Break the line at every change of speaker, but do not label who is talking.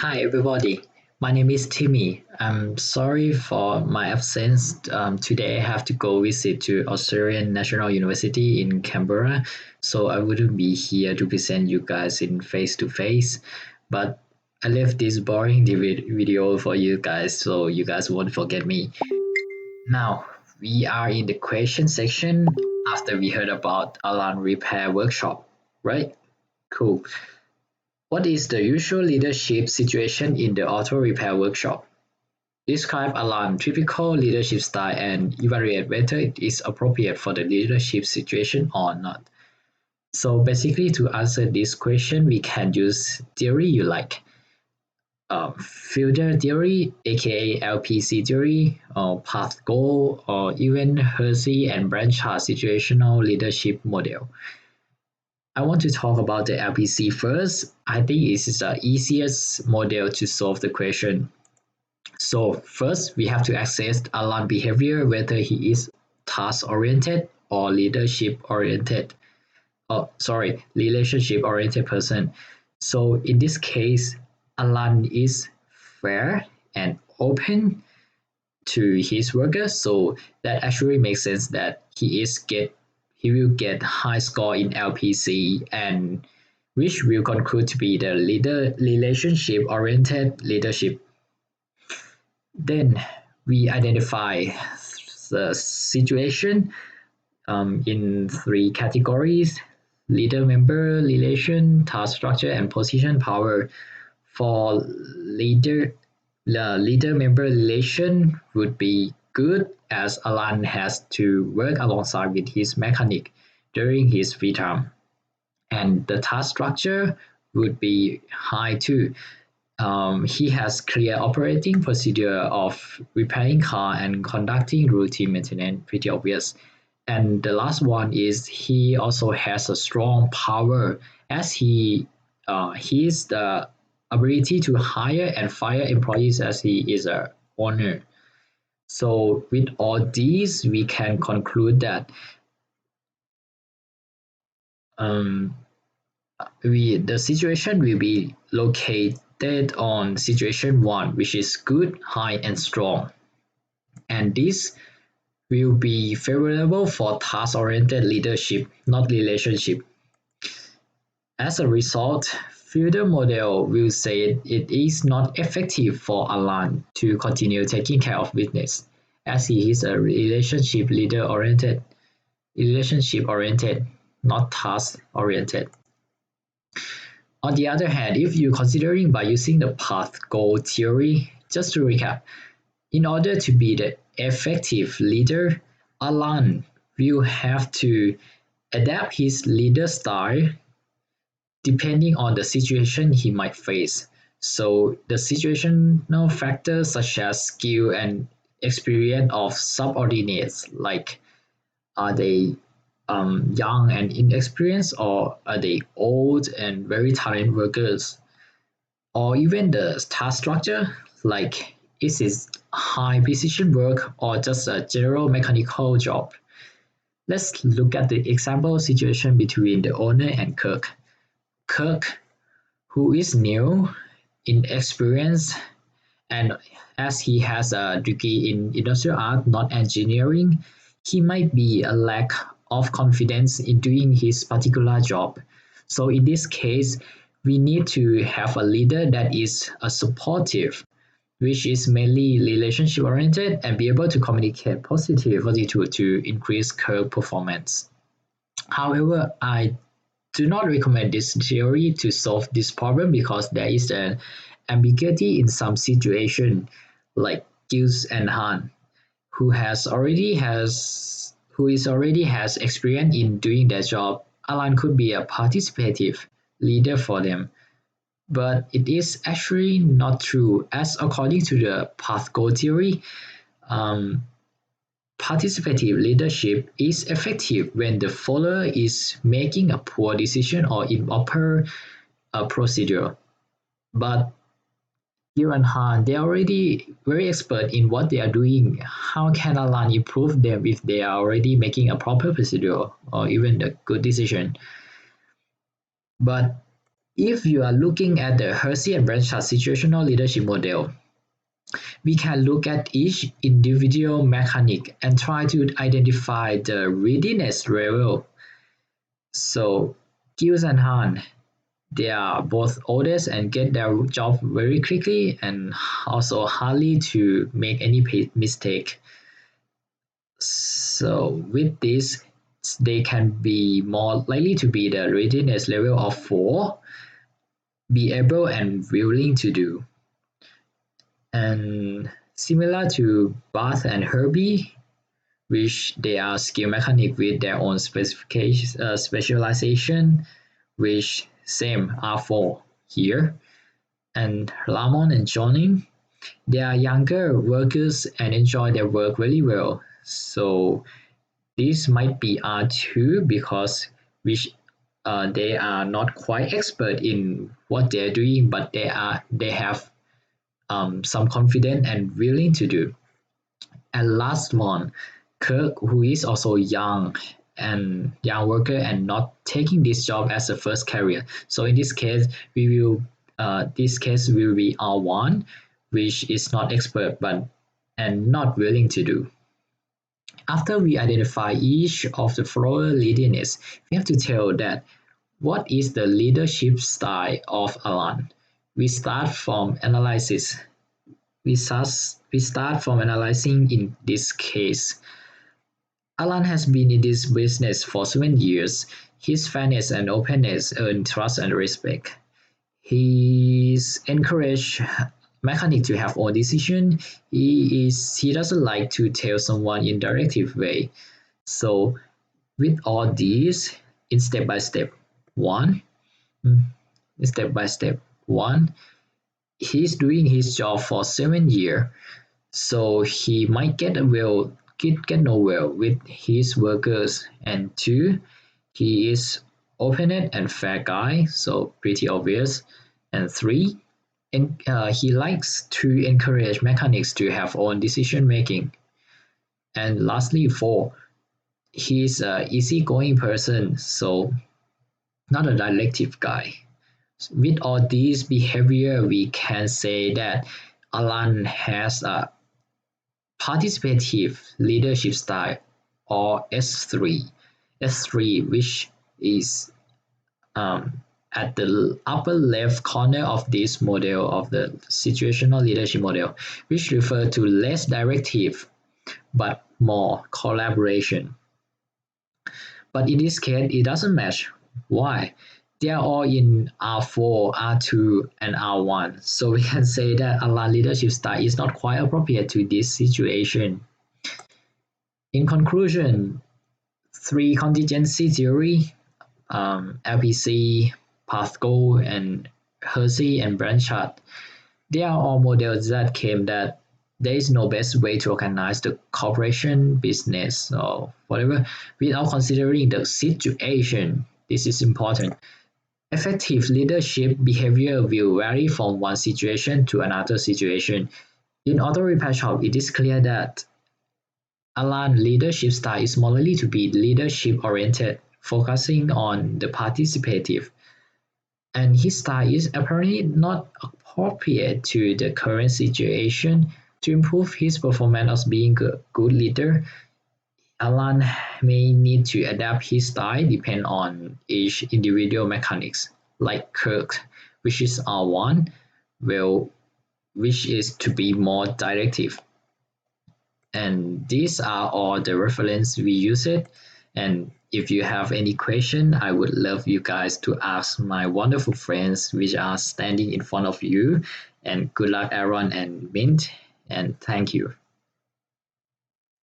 Hi everybody, my name is Timmy. I'm sorry for my absence. Today I have to go visit to Australian National University in Canberra, so I wouldn't be here to present you guys in face to face. But I left this boring video for you guys, so you guys won't forget me. Now we are in the question section after we heard about Alan repair workshop, right? Cool. What is the usual leadership situation in the auto repair workshop? Describe Alan's typical leadership style and evaluate whether it is appropriate for the leadership situation or not. So basically, to answer this question, we can use theory you like. Filter theory, aka LPC theory, or path goal, or even Hersey and Blanchard situational leadership model. I want to talk about the LPC first. I think this is the easiest model to solve the question. So first, we have to assess Alan's behavior, whether he is task-oriented or leadership-oriented. Oh, sorry, relationship-oriented person. So in this case, Alan is fair and open to his workers, so that actually makes sense that he will get high score in LPC, and which will conclude to be the leader relationship oriented leadership. Then we identify the situation in three categories: leader member relation, task structure, and position power. For leader, the leader member relation would be good as Alan has to work alongside with his mechanic during his free time. And the task structure would be high too. He has clear operating procedure of repairing car and conducting routine maintenance, pretty obvious. And the last one is he also has a strong power as he is the ability to hire and fire employees as he is a owner. So with all these, we can conclude that um, the situation will be located on situation one, which is good, high, and strong. And this will be favorable for task-oriented leadership, not relationship. As a result, Fielder model will say it is not effective for Alan to continue taking care of business, as he is a relationship oriented, not task oriented. On the other hand, if you're considering by using the path goal theory, just to recap, in order to be the effective leader, Alan will have to adapt his leader style depending on the situation he might face. So the situational factors such as skill and experience of subordinates, like are they young and inexperienced, or are they old and very talented workers, or even the task structure, like is it high precision work or just a general mechanical job. Let's look at the example situation between the owner and Kirk. Kirk, who is new, inexperienced, and as he has a degree in industrial art, not engineering, he might be a lack of confidence in doing his particular job. So in this case, we need to have a leader that is a supportive, which is mainly relationship oriented and be able to communicate positively to increase Kirk performance. However, I do not recommend this theory to solve this problem because there is an ambiguity in some situation, like Gilles and Han, who is already has experience in doing their job. Alan could be a participative leader for them, but it is actually not true, as according to the path goal theory, um, participative leadership is effective when the follower is making a poor decision or improper procedure. But Gil and Han, they're already very expert in what they are doing. How can Alan improve them if they are already making a proper procedure or even a good decision? But If you are looking at the Hersey and Blanchard situational leadership model, we can look at each individual mechanic and try to identify the readiness level. So Giles and Hahn, they are both oldest and get their job very quickly and also hardly to make any mistake. So with this, they can be more likely to be the readiness level of 4, be able and willing to do. And similar to Bath and Herbie, which they are skill mechanic with their own specialization, which same R4 here. And Lamont and Johnny, they are younger workers and enjoy their work really well. So this might be R2 because which they are not quite expert in what they're doing, but they have some confidence and willing to do. And last one, Kirk, who is also young worker and not taking this job as a first career. So in this case, this case will be R1, which is not expert but and not willing to do. After we identify each of the following leadiness, we have to tell that what is the leadership style of Alan. We start from analysis. We start from analyzing in this case. Alan has been in this business for 7 years. His fairness and openness earn trust and respect. He's encouraged mechanic to have own decision. He doesn't like to tell someone in directive way. So with all these, in step by step one, step by step one, he's doing his job for 7 years, so he might get no well with his workers. And two, he is open and fair guy, so pretty obvious. And three, he likes to encourage mechanics to have own decision making. And lastly, four, he's a easygoing person, so not a directive guy. With all these behavior, we can say that Alan has a participative leadership style, or S3. S3, which is at the upper left corner of this model of the situational leadership model, which refer to less directive but more collaboration. But in this case, it doesn't match. Why? They are all in R4, R2, and R1. So we can say that Alan leadership style is not quite appropriate to this situation. In conclusion, three contingency theory, LPC, path goal, and Hersey and Blanchard, they are all models that claim that there is no best way to organize the corporation, business, or whatever without considering the situation. This is important. Effective leadership behavior will vary from one situation to another situation. In auto repair shop, it is clear that Alan leadership style is more likely to be leadership oriented, focusing on the participative. And his style is apparently not appropriate to the current situation. To improve his performance as being a good leader, Alan may need to adapt his style depend on each individual mechanics, like Kirk, which is R1, which is to be more directive. And these are all the reference we use it. And if you have any question, I would love you guys to ask my wonderful friends which are standing in front of you. And good luck, Aaron and Mint. And thank you.